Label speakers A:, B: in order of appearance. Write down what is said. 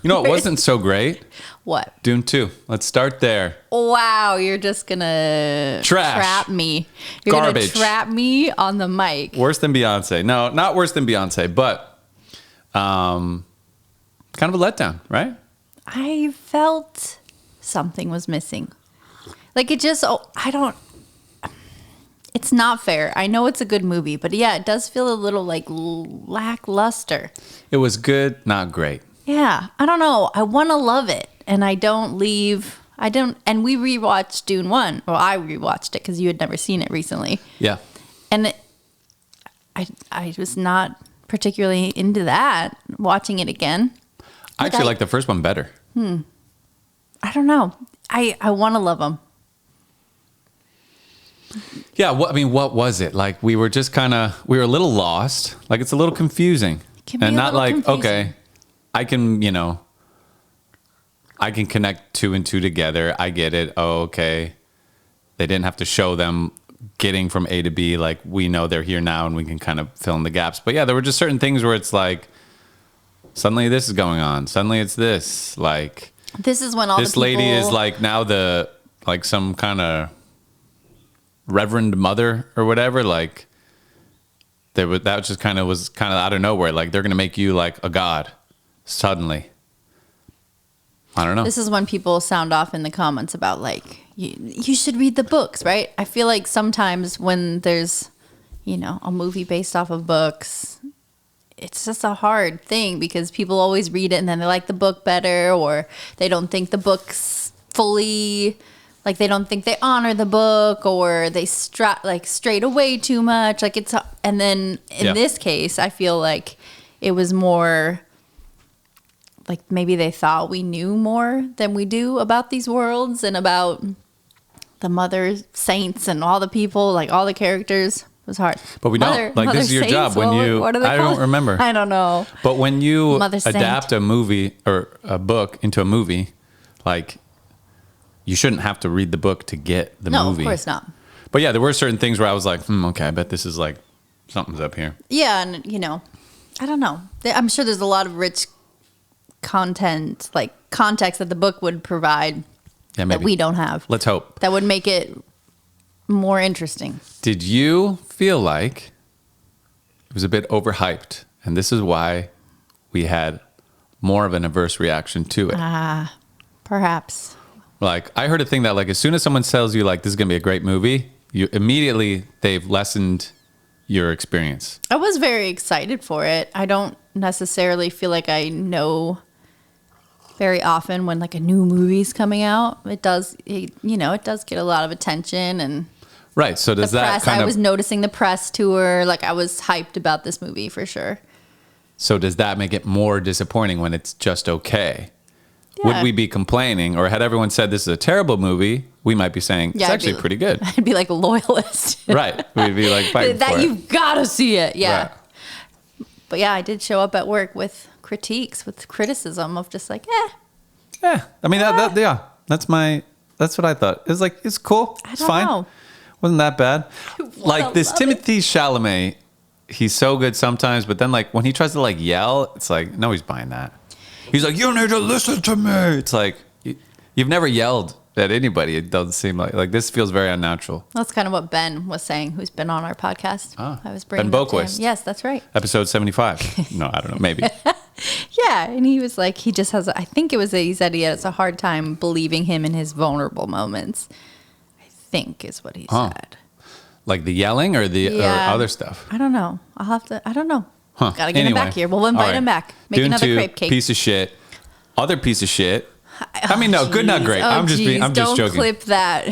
A: You know, it wasn't so great.
B: What?
A: Dune 2. Let's start there.
B: Wow, you're just gonna trap me. You're
A: Garbage.
B: gonna trap me on the mic.
A: Worse than Beyonce. No, not worse than Beyonce, but kind of a letdown, right?
B: I felt something was missing. Like it just, it's not fair. I know it's a good movie, but yeah, it does feel a little like lackluster.
A: It was good, not great.
B: Yeah, I don't know. I want to love it, and and we rewatched Dune 1. Well, I rewatched it because you had never seen it recently.
A: Yeah.
B: And I was not particularly into that, watching it again.
A: I actually like the first one better.
B: I don't know. I want to love them.
A: Yeah, what was it? Like we were a little lost. Like it's a little confusing. And not like, confusing. Okay, I can connect 2 and 2 together. I get it. Oh, okay. They didn't have to show them getting from A to B. Like we know they're here now and we can kind of fill in the gaps. But yeah, there were just certain things where it's like, suddenly this is going on. Suddenly it's this. Like
B: this is when all
A: this
B: the people...
A: lady is like now some kind of reverend mother or whatever. Like that just kind of out of nowhere. Like they're gonna make you like a god suddenly. I don't know.
B: This is when people sound off in the comments about like you should read the books, right? I feel like sometimes when there's a movie based off of books, it's just a hard thing because people always read it and then they like the book better, or they don't think the book's fully, like they don't think they honor the book, or they strayed away too much. Like and then in this case, I feel like it was more like maybe they thought we knew more than we do about these worlds and about the mother saints and all the people, like all the characters. It was hard.
A: But we don't. Like this is your job. When
B: what are they
A: I
B: called?
A: don't remember.
B: I don't know.
A: But when you
B: Mother
A: adapt
B: Saint.
A: a movie or a book into a movie, like you shouldn't have to read the book to get the movie.
B: No, of course not.
A: But yeah, there were certain things where I was like, okay, I bet this is like something's up here.
B: Yeah, and I don't know. I'm sure there's a lot of rich content, like context that the book would provide that we don't have.
A: Let's hope.
B: That would make it more interesting.
A: Did you feel like it was a bit overhyped? And this is why we had more of an adverse reaction to it.
B: Perhaps.
A: Like, I heard a thing that, like, as soon as someone tells you, like, this is going to be a great movie, they've lessened your experience.
B: I was very excited for it. I don't necessarily feel like I know very often when, like, a new movie's coming out. It does get a lot of attention and...
A: Right, so does that
B: I was noticing the press tour. Like, I was hyped about this movie for sure.
A: So does that make it more disappointing when it's just okay? Yeah. Would we be complaining, or had everyone said this is a terrible movie, we might be saying it's actually pretty good.
B: I'd be like a loyalist.
A: Right. We'd be like fighting for it.
B: You've got to see it. Yeah.
A: Right.
B: But yeah, I did show up at work with criticism of just like,
A: Yeah. I mean, that's what I thought. It was like, it's cool. It's fine.
B: Know.
A: Wasn't that bad. Like this Timothée Chalamet, he's so good sometimes, but then like when he tries to like yell, it's like, no, he's buying that. He's like, you need to listen to me. It's like, you've never yelled at anybody. It doesn't seem like this feels very unnatural.
B: That's kind of what Ben was saying, who's been on our podcast. I was bringing
A: Ben Boquist.
B: Yes, that's right.
A: Episode 75. No, I don't know. Maybe.
B: Yeah. And he was like, he just has, he said he has a hard time believing him in his vulnerable moments. I think is what he said. Like
A: the yelling or or other stuff?
B: I don't know. I don't know.
A: Huh.
B: Gotta get him back here. We'll invite him back. Make
A: Dune
B: another
A: 2,
B: crepe cake.
A: Piece of shit. Other piece of shit. I mean, no, good, not great. I'm just joking.
B: Don't clip that.